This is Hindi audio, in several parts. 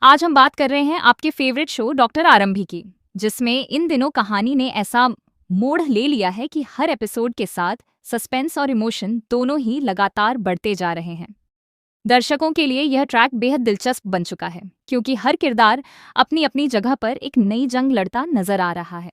आज हम बात कर रहे हैं आपके फेवरेट शो डॉक्टर आरंभी की, जिसमें इन दिनों कहानी ने ऐसा मोड़ ले लिया है कि हर एपिसोड के साथ सस्पेंस और इमोशन दोनों ही लगातार बढ़ते जा रहे हैं। दर्शकों के लिए यह ट्रैक बेहद दिलचस्प बन चुका है, क्योंकि हर किरदार अपनी अपनी जगह पर एक नई जंग लड़ता नजर आ रहा है।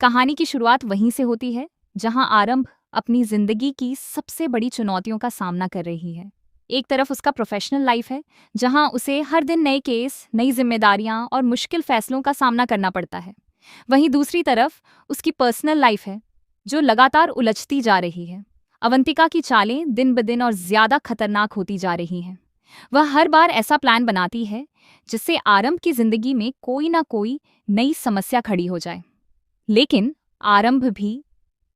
कहानी की शुरुआत वहीं से होती है जहां आरंभ अपनी जिंदगी की सबसे बड़ी चुनौतियों का सामना कर रही है। एक तरफ उसका प्रोफेशनल लाइफ है, जहां उसे हर दिन नए केस, नई जिम्मेदारियां और मुश्किल फैसलों का सामना करना पड़ता है। वहीं दूसरी तरफ उसकी पर्सनल लाइफ है, जो लगातार उलझती जा रही है। अवंतिका की चालें दिन ब दिन और ज्यादा खतरनाक होती जा रही हैं। वह हर बार ऐसा प्लान बनाती है जिससे आरंभ की जिंदगी में कोई ना कोई नई समस्या खड़ी हो जाए। लेकिन आरंभ भी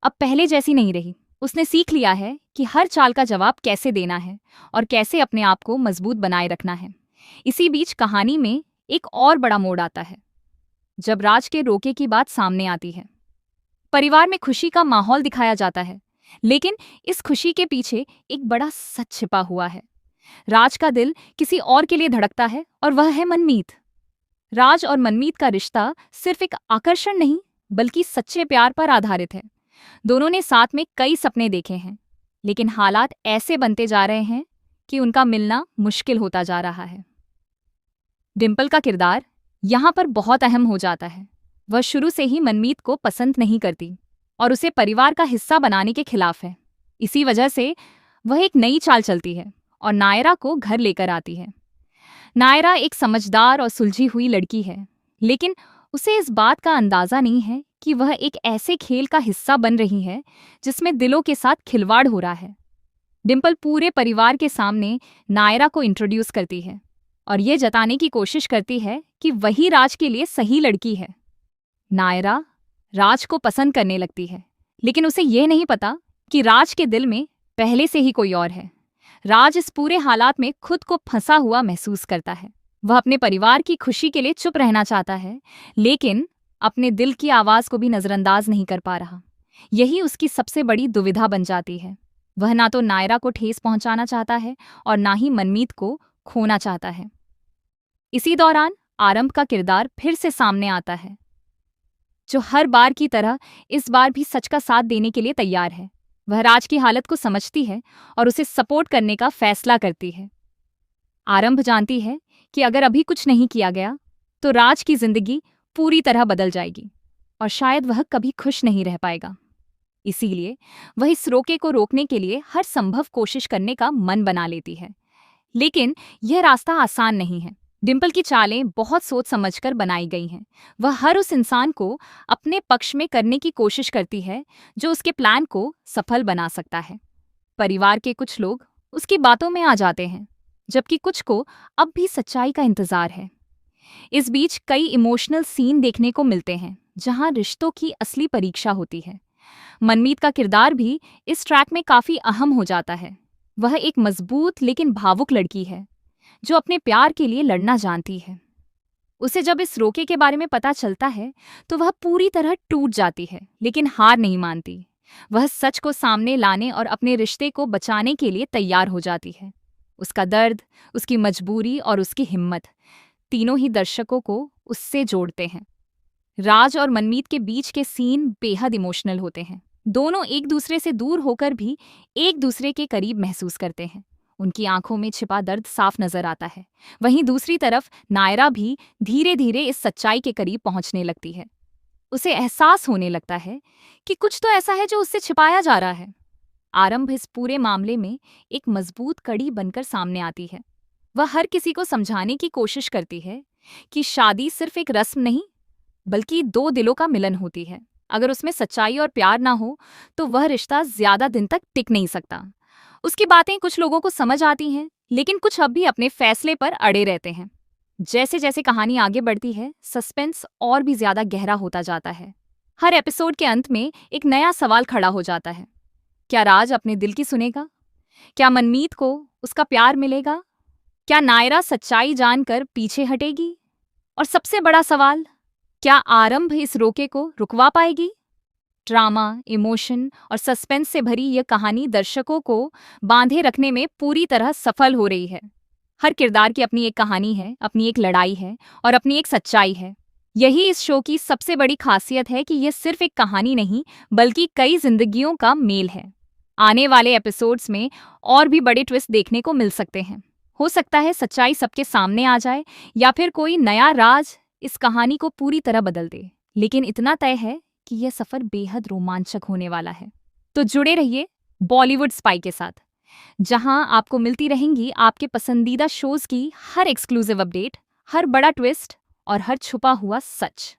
अब पहले जैसी नहीं रही। उसने सीख लिया है कि हर चाल का जवाब कैसे देना है और कैसे अपने आप को मजबूत बनाए रखना है। इसी बीच कहानी में एक और बड़ा मोड़ आता है, जब राज के रोके की बात सामने आती है। परिवार में खुशी का माहौल दिखाया जाता है, लेकिन इस खुशी के पीछे एक बड़ा सच छिपा हुआ है। राज का दिल किसी और के लिए धड़कता है, और वह है मनमीत। राज और मनमीत का रिश्ता सिर्फ एक आकर्षण नहीं, बल्कि सच्चे प्यार पर आधारित है। दोनों ने साथ में कई सपने देखे हैं, लेकिन हालात ऐसे बनते जा रहे हैं कि उनका मिलना मुश्किल होता जा रहा है। डिंपल का किरदार यहाँ पर बहुत अहम हो जाता है। वह शुरू से ही मनमीत को पसंद नहीं करती और उसे परिवार का हिस्सा बनाने के खिलाफ है। इसी वजह से वह एक नई चाल चलती है और नायरा को घर लेकर आती है। नायरा एक समझदार और सुलझी हुई लड़की है, लेकिन उसे इस बात का अंदाजा नहीं है कि वह एक ऐसे खेल का हिस्सा बन रही है जिसमें दिलों के साथ खिलवाड़ हो रहा है। डिंपल पूरे परिवार के सामने नायरा को इंट्रोड्यूस करती है और ये जताने की कोशिश करती है कि वही राज के लिए सही लड़की है। नायरा राज को पसंद करने लगती है, लेकिन उसे ये नहीं पता कि राज के दिल में पहले से ही कोई और है। राज इस पूरे हालात में खुद को फंसा हुआ महसूस करता है। वह अपने परिवार की खुशी के लिए चुप रहना चाहता है, लेकिन अपने दिल की आवाज को भी नजरअंदाज नहीं कर पा रहा। यही उसकी सबसे बड़ी दुविधा बन जाती है। वह ना तो नायरा को ठेस पहुंचाना चाहता है और ना ही मनमीत को खोना चाहता है। इसी दौरान आरंभ का किरदार फिर से सामने आता है, जो हर बार की तरह इस बार भी सच का साथ देने के लिए तैयार है। वह राज की हालत को समझती है और उसे सपोर्ट करने का फैसला करती है। आरंभ जानती है कि अगर अभी कुछ नहीं किया गया तो राज की जिंदगी पूरी तरह बदल जाएगी और शायद वह कभी खुश नहीं रह पाएगा। इसीलिए वह इस रोके को रोकने के लिए हर संभव कोशिश करने का मन बना लेती है। लेकिन यह रास्ता आसान नहीं है। डिंपल की चालें बहुत सोच समझकर बनाई गई हैं। वह हर उस इंसान को अपने पक्ष में करने की कोशिश करती है जो उसके प्लान को सफल बना सकता है। परिवार के कुछ लोग उसकी बातों में आ जाते हैं, जबकि कुछ को अब भी सच्चाई का इंतजार है। इस बीच कई इमोशनल सीन देखने को मिलते हैं, जहां रिश्तों की असली परीक्षा होती है। मनमीत का किरदार भी इस ट्रैक में काफी अहम हो जाता है। वह एक मजबूत लेकिन भावुक लड़की है, जो अपने प्यार के लिए लड़ना जानती है। उसे जब इस रोके के बारे में पता चलता है तो वह पूरी तरह टूट जाती है, लेकिन हार नहीं मानती। वह सच को सामने लाने और अपने रिश्ते को बचाने के लिए तैयार हो जाती है। उसका दर्द, उसकी मजबूरी और उसकी हिम्मत, तीनों ही दर्शकों को उससे जोड़ते हैं। राज और मनमीत के बीच के सीन बेहद इमोशनल होते हैं। दोनों एक दूसरे से दूर होकर भी एक दूसरे के करीब महसूस करते हैं। उनकी आंखों में छिपा दर्द साफ नजर आता है। वहीं दूसरी तरफ नायरा भी धीरे धीरे इस सच्चाई के करीब पहुंचने लगती है। उसे एहसास होने लगता है कि कुछ तो ऐसा है जो उससे छिपाया जा रहा है। आरंभ इस पूरे मामले में एक मजबूत कड़ी बनकर सामने आती है। वह हर किसी को समझाने की कोशिश करती है कि शादी सिर्फ एक रस्म नहीं, बल्कि दो दिलों का मिलन होती है। अगर उसमें सच्चाई और प्यार ना हो तो वह रिश्ता ज्यादा दिन तक टिक नहीं सकता। उसकी बातें कुछ लोगों को समझ आती हैं, लेकिन कुछ अब भी अपने फैसले पर अड़े रहते हैं। जैसे जैसे कहानी आगे बढ़ती है, सस्पेंस और भी ज्यादा गहरा होता जाता है। हर एपिसोड के अंत में एक नया सवाल खड़ा हो जाता है। क्या राज अपने दिल की सुनेगा? क्या मनमीत को उसका प्यार मिलेगा? क्या नायरा सच्चाई जानकर पीछे हटेगी? और सबसे बड़ा सवाल, क्या आरंभ इस रोके को रुकवा पाएगी? ड्रामा, इमोशन और सस्पेंस से भरी यह कहानी दर्शकों को बांधे रखने में पूरी तरह सफल हो रही है। हर किरदार की अपनी एक कहानी है, अपनी एक लड़ाई है और अपनी एक सच्चाई है। यही इस शो की सबसे बड़ी खासियत है कि यह सिर्फ एक कहानी नहीं, बल्कि कई जिंदगियों का मेल है। आने वाले एपिसोड्स में और भी बड़े ट्विस्ट देखने को मिल सकते हैं। हो सकता है सच्चाई सबके सामने आ जाए या फिर कोई नया राज इस कहानी को पूरी तरह बदल दे। लेकिन इतना तय है कि यह सफर बेहद रोमांचक होने वाला है। तो जुड़े रहिए बॉलीवुड स्पाई के साथ, जहां आपको मिलती रहेंगी आपके पसंदीदा शोज की हर एक्सक्लूसिव अपडेट, हर बड़ा ट्विस्ट और हर छुपा हुआ सच।